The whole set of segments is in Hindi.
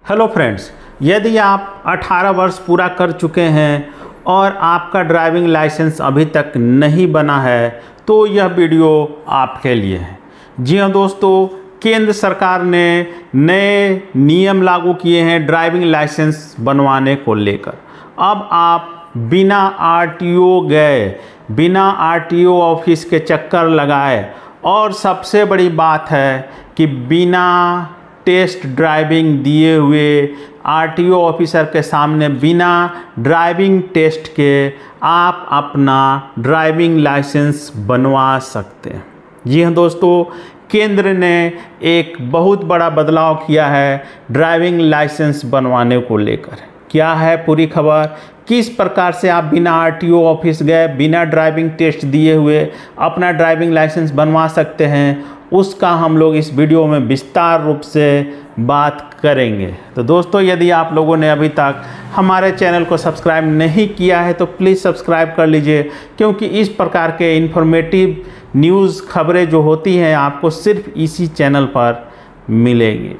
हेलो फ्रेंड्स, यदि आप 18 वर्ष पूरा कर चुके हैं और आपका ड्राइविंग लाइसेंस अभी तक नहीं बना है तो यह वीडियो आपके लिए है। जी हाँ दोस्तों, केंद्र सरकार ने नए नियम लागू किए हैं ड्राइविंग लाइसेंस बनवाने को लेकर। अब आप बिना आरटीओ गए, बिना आरटीओ ऑफिस के चक्कर लगाए और सबसे बड़ी बात है कि बिना टेस्ट ड्राइविंग दिए हुए आरटीओ ऑफिसर के सामने बिना ड्राइविंग टेस्ट के आप अपना ड्राइविंग लाइसेंस बनवा सकते हैं। जी हाँ दोस्तों, केंद्र ने एक बहुत बड़ा बदलाव किया है ड्राइविंग लाइसेंस बनवाने को लेकर। क्या है पूरी खबर, किस प्रकार से आप बिना आरटीओ ऑफिस गए, बिना ड्राइविंग टेस्ट दिए हुए अपना ड्राइविंग लाइसेंस बनवा सकते हैं, उसका हम लोग इस वीडियो में विस्तार रूप से बात करेंगे। तो दोस्तों, यदि आप लोगों ने अभी तक हमारे चैनल को सब्सक्राइब नहीं किया है तो प्लीज़ सब्सक्राइब कर लीजिए, क्योंकि इस प्रकार के इन्फॉर्मेटिव न्यूज़ खबरें जो होती हैं आपको सिर्फ इसी चैनल पर मिलेगी।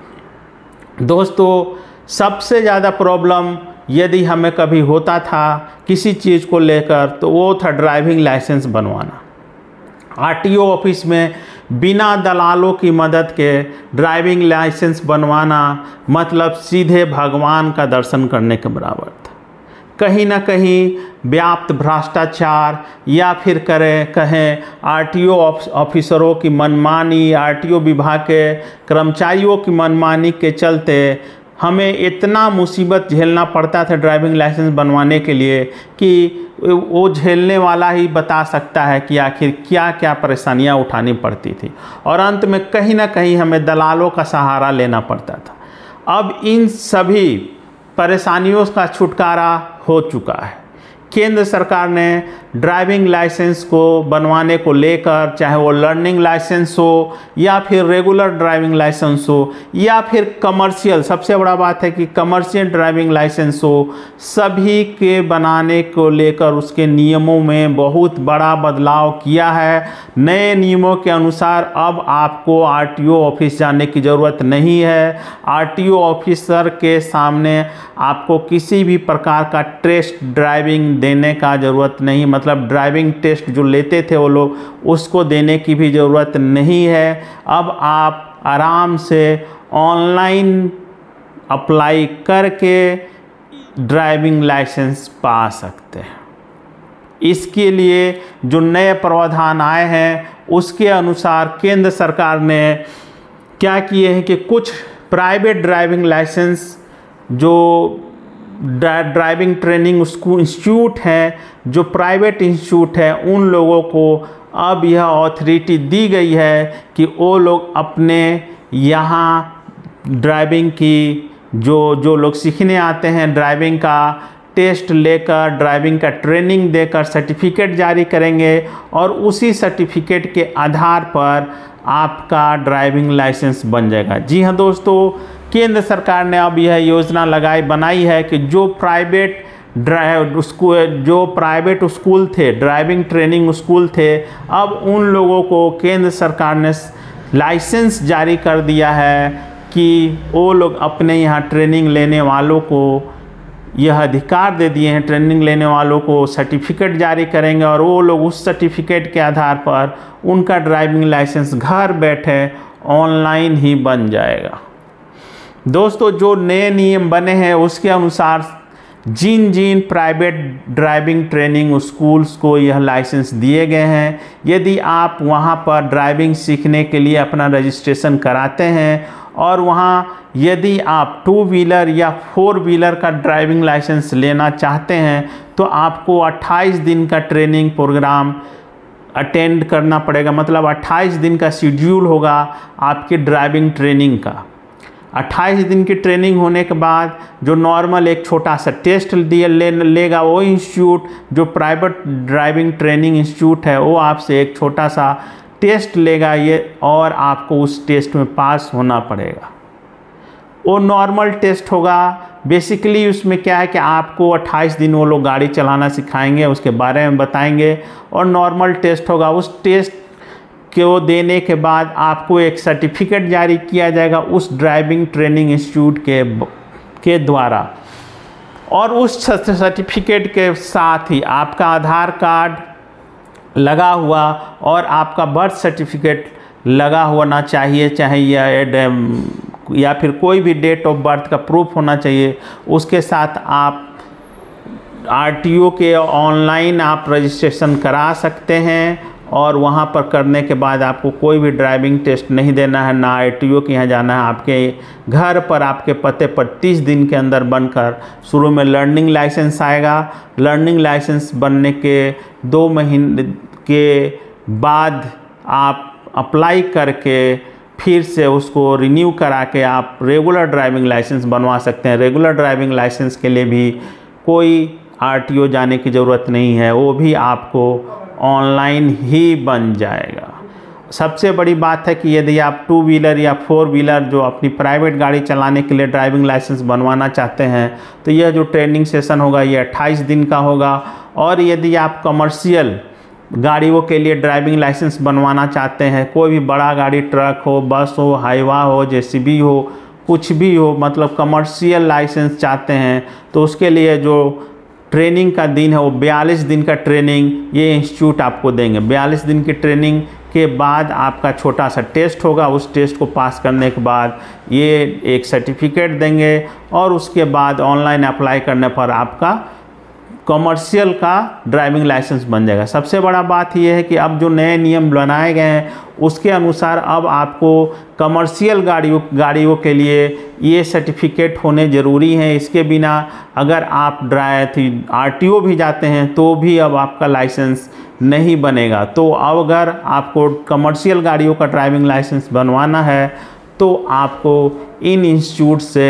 दोस्तों, सबसे ज़्यादा प्रॉब्लम यदि हमें कभी होता था किसी चीज़ को लेकर तो वो था ड्राइविंग लाइसेंस बनवाना। आरटीओ ऑफिस में बिना दलालों की मदद के ड्राइविंग लाइसेंस बनवाना मतलब सीधे भगवान का दर्शन करने के बराबर था। कहीं ना कहीं व्याप्त भ्रष्टाचार या फिर कहें आरटीओ ऑफिसरों की मनमानी, आरटीओ विभाग के कर्मचारियों की मनमानी के चलते हमें इतना मुसीबत झेलना पड़ता था ड्राइविंग लाइसेंस बनवाने के लिए कि वो झेलने वाला ही बता सकता है कि आखिर क्या क्या परेशानियां उठानी पड़ती थी, और अंत में कहीं ना कहीं हमें दलालों का सहारा लेना पड़ता था। अब इन सभी परेशानियों का छुटकारा हो चुका है। केंद्र सरकार ने ड्राइविंग लाइसेंस को बनवाने को लेकर, चाहे वो लर्निंग लाइसेंस हो या फिर रेगुलर ड्राइविंग लाइसेंस हो या फिर कमर्शियल, सबसे बड़ा बात है कि कमर्शियल ड्राइविंग लाइसेंस हो, सभी के बनाने को लेकर उसके नियमों में बहुत बड़ा बदलाव किया है। नए नियमों के अनुसार अब आपको आरटीओ ऑफिस जाने की ज़रूरत नहीं है। आरटीओ ऑफिसर के सामने आपको किसी भी प्रकार का टेस्ट ड्राइविंग देने का ज़रूरत नहीं, मतलब ड्राइविंग टेस्ट जो लेते थे वो लोग, उसको देने की भी ज़रूरत नहीं है। अब आप आराम से ऑनलाइन अप्लाई करके ड्राइविंग लाइसेंस पा सकते हैं। इसके लिए जो नए प्रावधान आए हैं उसके अनुसार केंद्र सरकार ने क्या किए हैं कि कुछ प्राइवेट ड्राइविंग लाइसेंस जो ड्राइविंग ट्रेनिंग इंस्टीट्यूट हैं, जो प्राइवेट इंस्टीट्यूट है, उन लोगों को अब यह अथॉरिटी दी गई है कि वो लोग अपने यहाँ ड्राइविंग की जो लोग सीखने आते हैं ड्राइविंग का टेस्ट लेकर, ड्राइविंग का ट्रेनिंग देकर सर्टिफिकेट जारी करेंगे और उसी सर्टिफिकेट के आधार पर आपका ड्राइविंग लाइसेंस बन जाएगा। जी हाँ दोस्तों, केंद्र सरकार ने अब यह योजना बनाई है कि जो प्राइवेट स्कूल थे, ड्राइविंग ट्रेनिंग स्कूल थे, अब उन लोगों को केंद्र सरकार ने लाइसेंस जारी कर दिया है कि वो लोग अपने यहाँ ट्रेनिंग लेने वालों को यह अधिकार दे दिए हैं, ट्रेनिंग लेने वालों को सर्टिफिकेट जारी करेंगे और वो लोग उस सर्टिफिकेट के आधार पर उनका ड्राइविंग लाइसेंस घर बैठे ऑनलाइन ही बन जाएगा। दोस्तों, जो नए नियम बने हैं उसके अनुसार जिन प्राइवेट ड्राइविंग ट्रेनिंग स्कूल्स को यह लाइसेंस दिए गए हैं, यदि आप वहां पर ड्राइविंग सीखने के लिए अपना रजिस्ट्रेशन कराते हैं और वहां यदि आप 2 व्हीलर या 4 व्हीलर का ड्राइविंग लाइसेंस लेना चाहते हैं तो आपको 28 दिन का ट्रेनिंग प्रोग्राम अटेंड करना पड़ेगा। मतलब 28 दिन का शेड्यूल होगा आपके ड्राइविंग ट्रेनिंग का। 28 दिन की ट्रेनिंग होने के बाद जो नॉर्मल एक छोटा सा टेस्ट लेगा वो इंस्टीट्यूट, जो प्राइवेट ड्राइविंग ट्रेनिंग इंस्टीट्यूट है, वो आपसे एक छोटा सा टेस्ट लेगा और आपको उस टेस्ट में पास होना पड़ेगा। वो नॉर्मल टेस्ट होगा। बेसिकली उसमें क्या है कि आपको 28 दिन वो लोग गाड़ी चलाना सिखाएंगे, उसके बारे में बताएंगे और नॉर्मल टेस्ट होगा। उस टेस्ट को देने के बाद आपको एक सर्टिफिकेट जारी किया जाएगा उस ड्राइविंग ट्रेनिंग इंस्टीट्यूट के के द्वारा। और उस सर्टिफिकेट के साथ ही आपका आधार कार्ड लगा हुआ और आपका बर्थ सर्टिफिकेट लगा होना चाहिए, चाहे या फिर कोई भी डेट ऑफ बर्थ का प्रूफ होना चाहिए। उसके साथ आप आरटीओ के ऑनलाइन आप रजिस्ट्रेशन करा सकते हैं और वहाँ पर करने के बाद आपको कोई भी ड्राइविंग टेस्ट नहीं देना है, ना आरटीओ के यहाँ जाना है। आपके घर पर आपके पते पर 30 दिन के अंदर बनकर शुरू में लर्निंग लाइसेंस आएगा। लर्निंग लाइसेंस बनने के 2 महीने के बाद आप अप्लाई करके फिर से उसको रिन्यू करा के आप रेगुलर ड्राइविंग लाइसेंस बनवा सकते हैं। रेगुलर ड्राइविंग लाइसेंस के लिए भी कोई आरटीओ जाने की ज़रूरत नहीं है, वो भी आपको ऑनलाइन ही बन जाएगा। सबसे बड़ी बात है कि यदि आप 2 व्हीलर या 4 व्हीलर जो अपनी प्राइवेट गाड़ी चलाने के लिए ड्राइविंग लाइसेंस बनवाना चाहते हैं तो यह जो ट्रेनिंग सेशन होगा ये 28 दिन का होगा। और यदि आप कमर्शियल गाड़ियों के लिए ड्राइविंग लाइसेंस बनवाना चाहते हैं, कोई भी बड़ा गाड़ी, ट्रक हो, बस हो, हाईवा हो, जेसीबी हो, कुछ भी हो, मतलब कमर्शियल लाइसेंस चाहते हैं, तो उसके लिए जो ट्रेनिंग का दिन है वो 42 दिन का ट्रेनिंग ये इंस्टीट्यूट आपको देंगे। 42 दिन की ट्रेनिंग के बाद आपका छोटा सा टेस्ट होगा। उस टेस्ट को पास करने के बाद ये एक सर्टिफिकेट देंगे और उसके बाद ऑनलाइन अप्लाई करने पर आपका कमर्शियल का ड्राइविंग लाइसेंस बन जाएगा। सबसे बड़ा बात यह है कि अब जो नए नियम बनाए गए हैं उसके अनुसार अब आपको कमर्शियल गाड़ियों के लिए ये सर्टिफिकेट होने ज़रूरी हैं। इसके बिना अगर आप आरटीओ भी जाते हैं तो भी अब आपका लाइसेंस नहीं बनेगा। तो अब अगर आपको कमर्शियल गाड़ियों का ड्राइविंग लाइसेंस बनवाना है तो आपको इन इंस्टीट्यूट से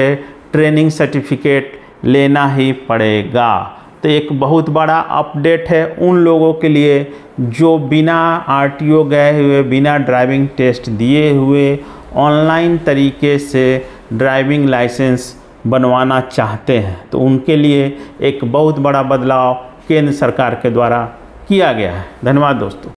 ट्रेनिंग सर्टिफिकेट लेना ही पड़ेगा। तो एक बहुत बड़ा अपडेट है उन लोगों के लिए जो बिना आरटीओ गए हुए, बिना ड्राइविंग टेस्ट दिए हुए ऑनलाइन तरीके से ड्राइविंग लाइसेंस बनवाना चाहते हैं। तो उनके लिए एक बहुत बड़ा बदलाव केंद्र सरकार के द्वारा किया गया है। धन्यवाद दोस्तों।